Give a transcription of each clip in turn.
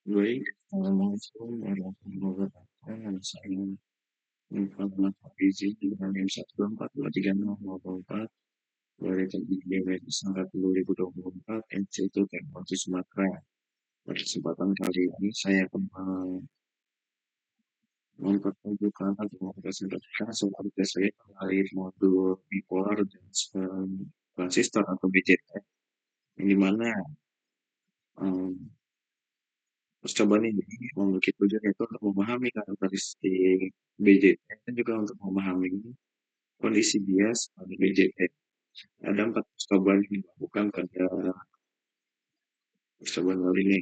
Baik, Assalamualaikum warahmatullahi wabarakatuh. Nama saya Muhammad Hafizi dengan NIM 1242364 dari Teknik Geometri Angkat 2024 Institut Teknologi Sumatera. Pada kesempatan kali ini saya akan mempertunjukkan atau mempresentasikan soal tes saya terkait modul bipolar dan transistor atau BJT, yang dimana percobaan ini memiliki tujuan yaitu untuk memahami karakteristik BJT dan juga untuk memahami kondisi bias pada BJT. Ada 4 percobaan yang dilakukan pada percobaan kali ini.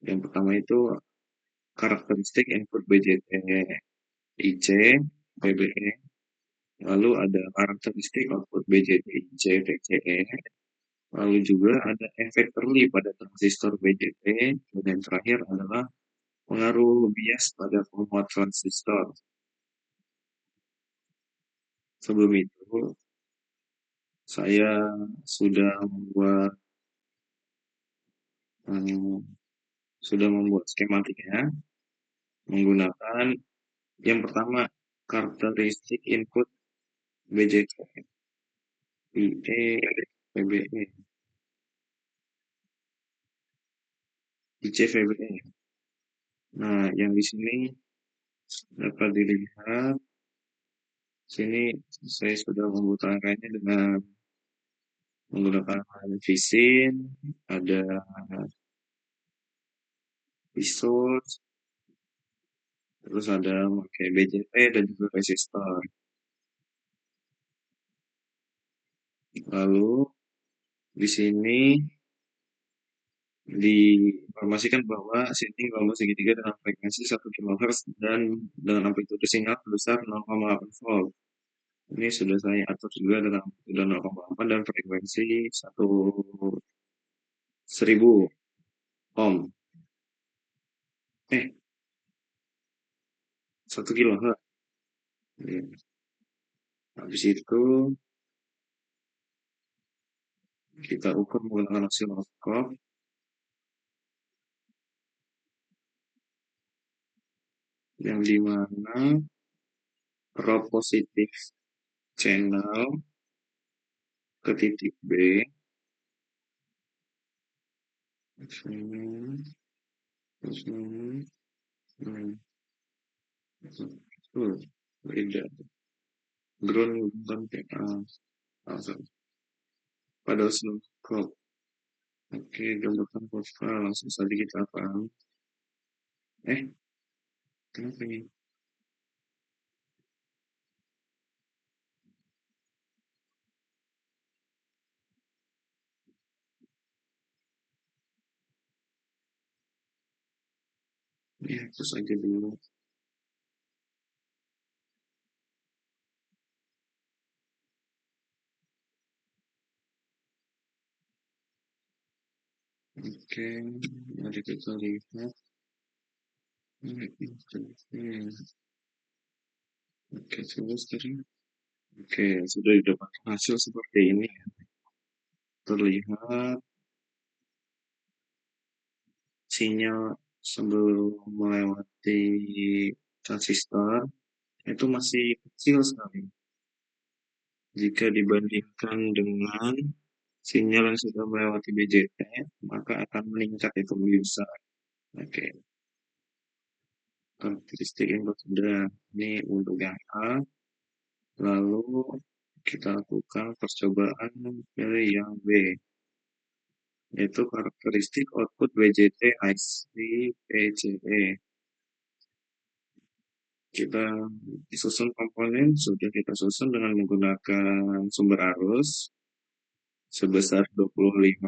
Yang pertama itu karakteristik input BJT IC, PBE, lalu ada karakteristik output BJT IC, PCE, lalu juga ada efek early pada transistor BJT, dan yang terakhir adalah pengaruh bias pada penguat transistor. Sebelum itu, saya sudah membuat eh, skematiknya menggunakan yang pertama karakteristik input BJT IE, PBE, IC, VBE. Nah, yang di sini dapat dilihat, sini saya sudah membutangkannya dengan menggunakan visin, ada pisau, terus ada pakai BJT dan juga resistor. Lalu di sini diinformasikan bahwa setting gelombang segitiga dengan frekuensi 1 kHz dan dengan amplitude sinyal sebesar 0,8 volt. Ini sudah saya atur juga dengan amplitude 0,8 dan frekuensi 1000 ohm. 1 kHz. Ya. Habis itu kita ukur menggunakan osiloskop yang dimana prob positif channel ke titik B. Beda. Ground pada osiloskop. Oke, gambarkan profil langsung saja kita paham. Kenapa ini? Ya, terus aja dulu. Oke, mari kita lihat. Oke, terus tadi. Oke, sudah didapatkan hasil seperti ini. Terlihat sinyal sebelum melewati transistor itu masih kecil sekali jika dibandingkan dengan sinyal yang sudah melewati BJT, maka akan meningkat itu lebih besar. Oke, karakteristik input sudah. Ini untuk yang A. Lalu kita lakukan percobaan dari yang B, yaitu karakteristik output BJT IC PCE. Kita disusun komponen, sudah kita susun dengan menggunakan sumber arus sebesar 25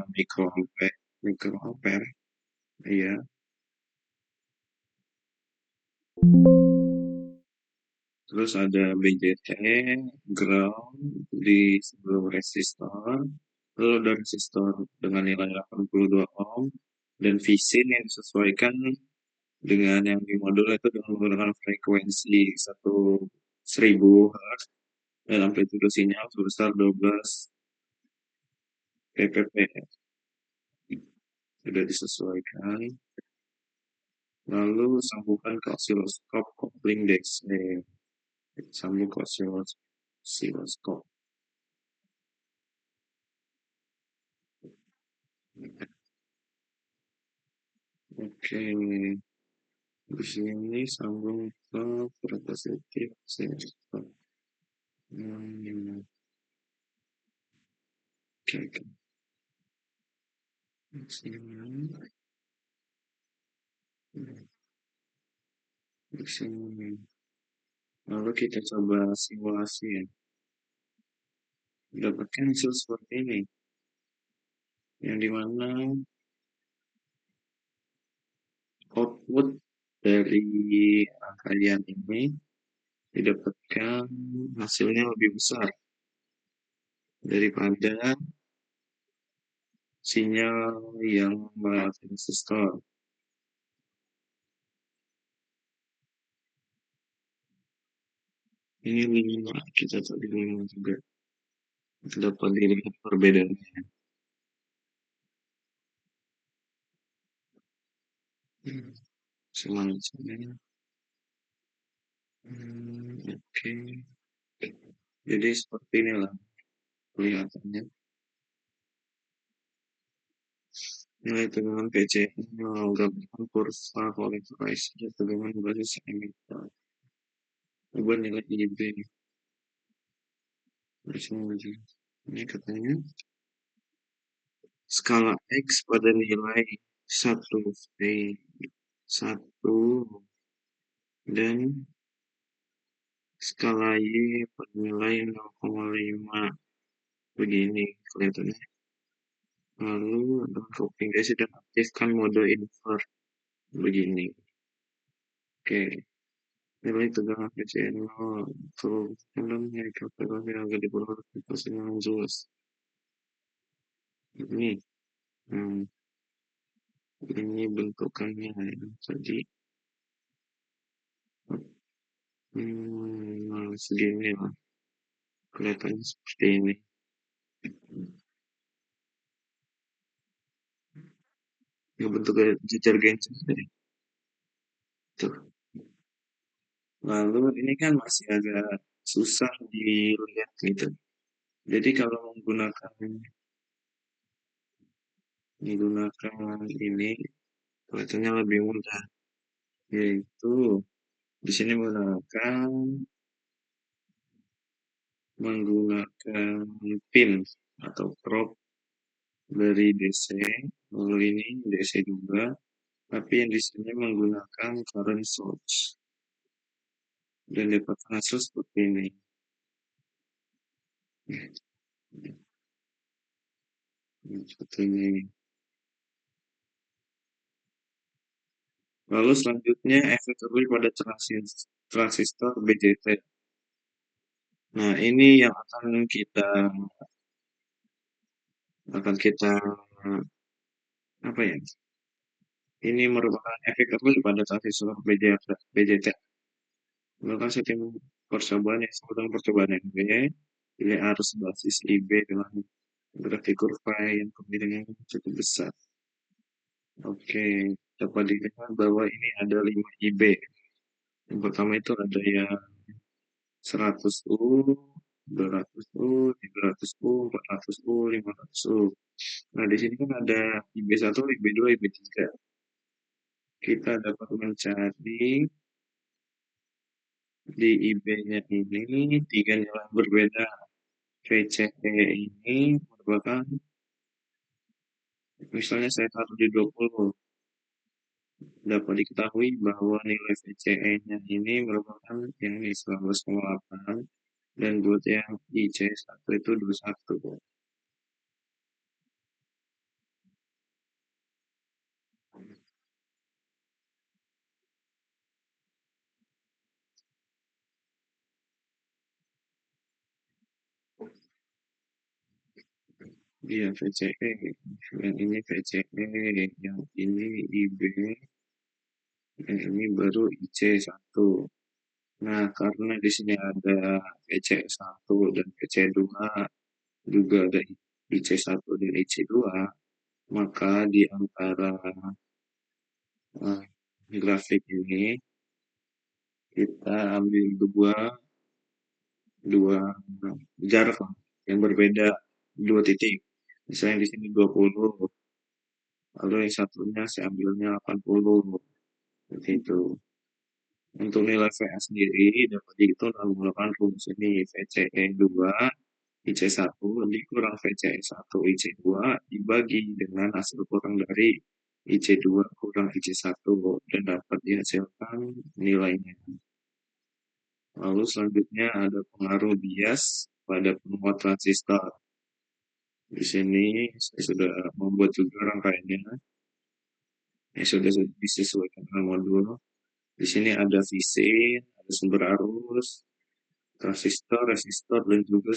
mikroampere. Iya. Terus ada BJT, ground di sebelum resistor, lalu ada resistor dengan nilai 82 ohm, dan visin yang disesuaikan dengan yang di modul itu dengan menggunakan frekuensi 1000 Hz dan amplitude sinyal sebesar 12 ppps. Sudah disesuaikan. Lalu sambungkan ke osiloskop kopling DC. Sambung ke osiloskop. Oke, di sini sambung ke positif osiloskop. Hmm, oke, oke. Di sini, di sini. Lalu kita coba simulasi ya. Dapatkan hasil seperti ini. Yang dimana output dari rangkaian ini didapatkan hasilnya lebih besar daripada sinyal yang melewati resistor. Ini 5, kita tadi 5 juga. Dapat dilihat perbedaannya. Hmm, semacamnya. Oke. Jadi seperti inilah kelihatannya. Nilai tegangan PCM menggabungkan kurva polarizasi tegangan basis emitter. Ubah nilai IB. Ini katanya skala X pada nilai 1 V 1 dan skala Y pada nilai 0,5 begini kelihatannya. Lalu dengan coping DC dan aktifkan mode invert begini. Oke, nilai tegangan PCN0 turun yang kalkulasi agak di bawah persimpangan jelas. Ini, hmm, ini bentukannya ya. Jadi, segini lah. Kelihatannya seperti ini. Yang bentuk jejar genjang tadi. Tuh. Lalu ini kan masih agak susah dilihat gitu. Jadi kalau menggunakan ini kelihatannya lebih mudah, yaitu di sini menggunakan pin atau probe dari DC, lalu ini DC juga, tapi yang di sini menggunakan current source dan dapat hasil seperti ini. Seperti ini. Lalu selanjutnya efek pada transistor BJT. Nah, ini yang akan kita apa ya? Ini merupakan efek pada transistor BJT. Melakukan setting percobaan yang disebut dengan percobaan NB, pilih arus basis IB dengan grafik kurva yang kemudiannya cukup besar. Oke, dapat dilihat bahwa ini ada 5 IB. Yang pertama itu ada yang 100 U, 200 U, 300 U, 400 U, 500 U. Nah, di sini kan ada IB1, IB2, IB3. Kita dapat mencari di IB-nya ini 3 nilai berbeda. VCE ini merupakan, misalnya saya taruh di 20, dapat diketahui bahwa nilai VCE-nya ini merupakan yang ini 19,8 dan buat yang IC1 itu 21. Iya VCE, yang ini VCE, yang ini IB, yang ini baru IC1. Nah, karena di sini ada IC1 dan IC2, juga ada IC1 dan IC2, maka di antara grafik ini kita ambil dua dua jarak lah yang berbeda, dua titik. Misalnya di sini 20, lalu yang satunya saya ambilnya 80, seperti itu. Untuk nilai VA sendiri dapat dihitung dengan menggunakan rumus ini, VCE 2 IC1 dikurang VCE 1 IC2 dibagi dengan hasil kurang dari IC2 kurang IC1 dan dapat dihasilkan nilainya. Lalu selanjutnya ada pengaruh bias pada penguat transistor. Di sini saya sudah membuat juga rangkaiannya yang sudah disesuaikan dengan modul. Di sini ada visin, ada sumber arus, transistor, resistor, dan juga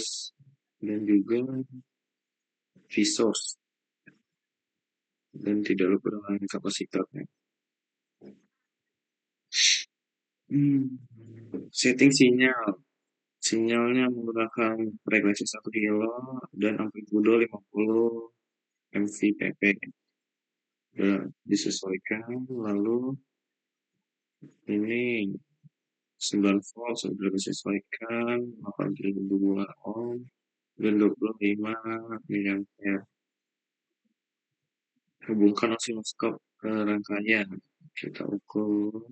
V-source, dan tidak lupa dengan kapasitornya. Hmm. Setting sinyal. Sinyalnya menggunakan frekuensi 1 kilo dan amplitudo 50 mVpp. Dan disesuaikan, lalu ini 9 volt sudah disesuaikan, 82 ohm, dan 25 miliampere. Hubungkan osiloskop ke rangkaian. Kita ukur,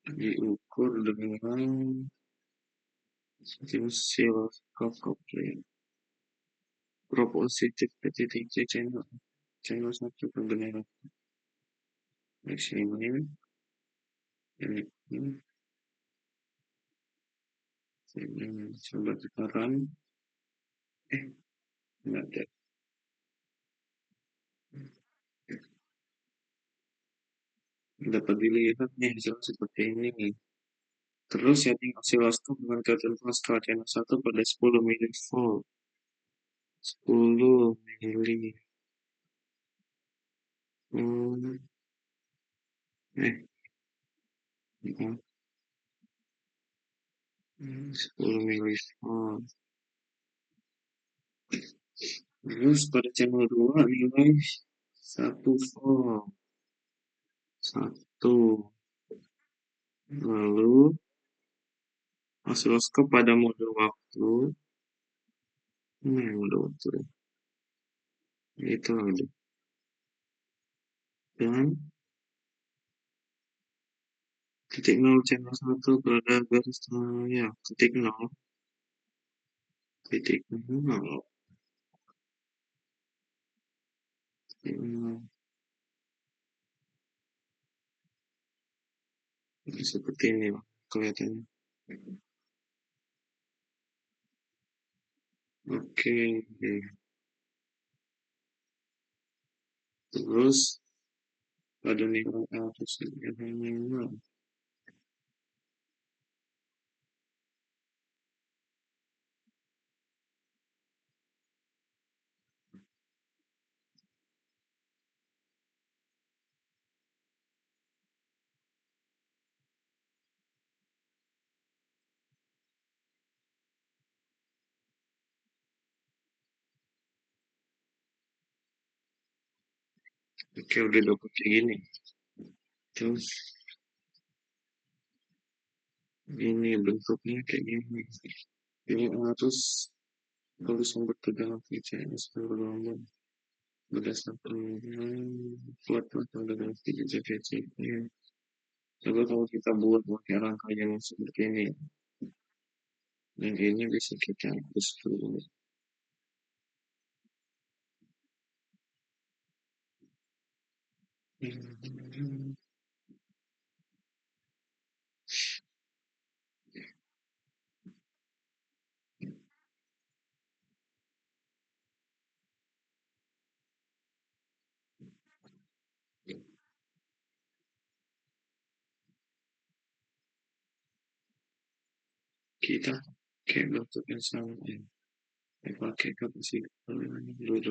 diukur dengan osiloskop kopling. Positif titik C channel 1 kebenaran. Di sini, ini coba tekanan. Enggak ada. Dapat dilihat nih hasilnya seperti ini. Terus setting osiloskop dengan ketentuan skala channel 1 pada 10 mV. 10 mili. Hmm, eh, ya, 10 mV. Terus pada channel 2 nilai 1 volt. 1. Lalu osiloskop pada mode waktu. Mode waktu. Itu ada. Dan titik nol channel 1 berada garis tengahnya. Titik nol. Titik nol. Titik nol. Seperti ini kelihatannya. Oke. Terus pada nilai atas nilai. Oke, udah dapet kayak gini. Terus ini bentuknya kayak gini. Ini harus sumber tegangan VCS bergelombang berdasarkan plot dengan VCC. Coba kalau kita buat pakai rangkaian yang seperti ini, dan ini bisa kita hapus dulu. Kita pakai bentuk yang sama ya. Pakai kapasitor dulu.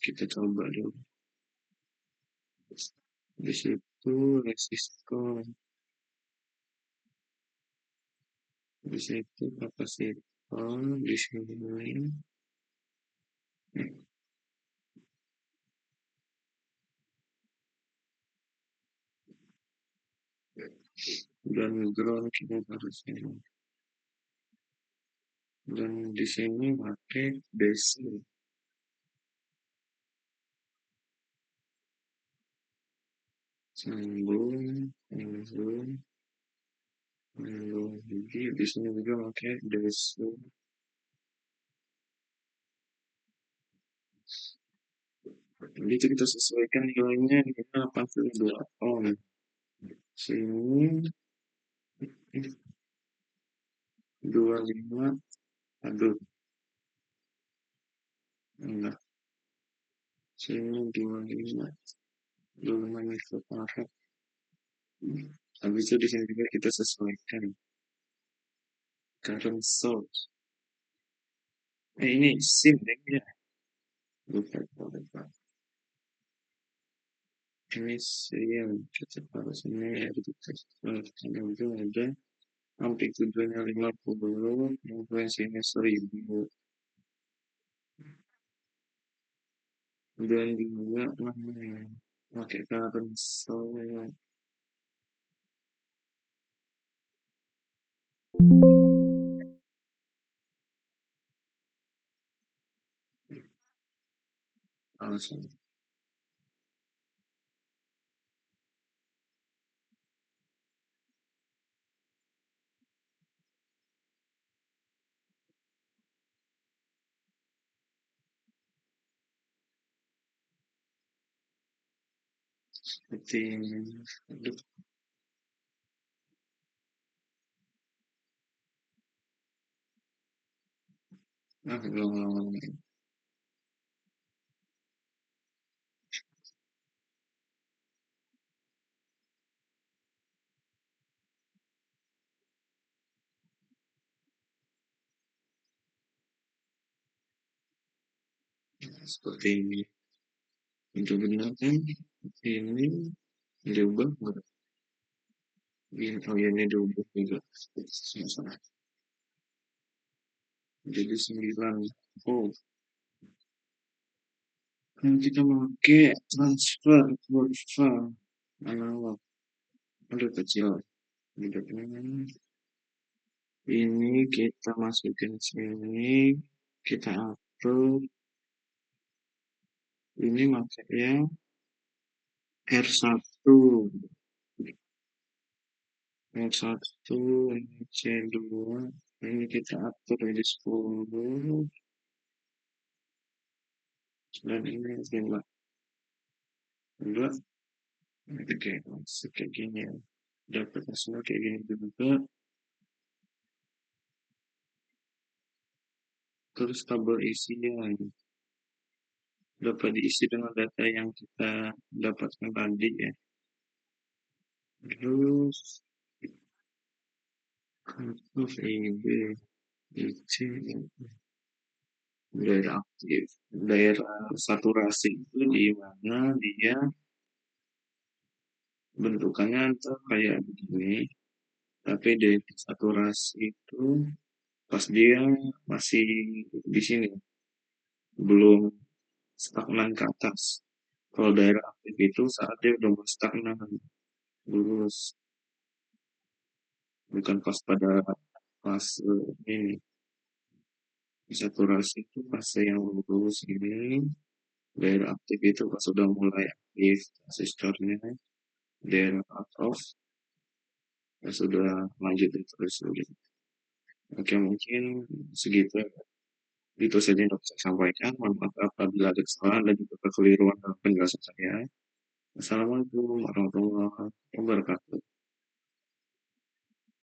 Kita coba dulu. Di situ resistor, di situ kapasitor, di sini dan ground kita harusnya, dan di sini pakai basic sambung sambung sambung lagi di sini juga pakai basic. Jadi itu kita sesuaikan nilainya dengan 82 ohm. Sini 25, aduh enggak, sini 25, 25 mikrofarad. Habis itu di sini juga kita sesuaikan current source. Ini SIM ya, lupa, lupa. Ini SIM, kita harus ini ada ujung ada amplitudenya 50, frekuensinya 1000, dan juga namanya pakai current source. Langsung seperti ini. Aduh, belum seperti ini. Untuk benar kan ini diubah nggak? Ini, oh ya ini diubah juga. Salah. Jadi 9. Oh, kan kita pakai transfer kurva analog. Aduh kecil. Ini kita masukin sini, kita atur. Ini makanya R1, R1, ini C2, ini kita atur jadi 10, dan ini 5. Enggak, itu kayak gini ya. Dapat hasilnya kayak gini juga. Terus tabel isinya dapat diisi dengan data yang kita dapatkan tadi ya. Terus contoh IB, IC, daerah aktif, daerah saturasi itu di mana dia bentukannya tuh kayak begini, tapi dari saturasi itu pas dia masih di sini belum stagnan ke atas. Kalau daerah aktif itu saat dia udah mau stagnan, lurus, bukan pas pada fase ini. Saturasi itu fase yang lurus ini, daerah aktif itu pas sudah mulai aktif resistornya, daerah cut off ya sudah lanjut terus gitu. Oke mungkin segitu. Itu saja yang dapat saya sampaikan. Mohon maaf apabila ada kesalahan dan juga kekeliruan dalam penjelasan saya. Assalamualaikum warahmatullahi wabarakatuh.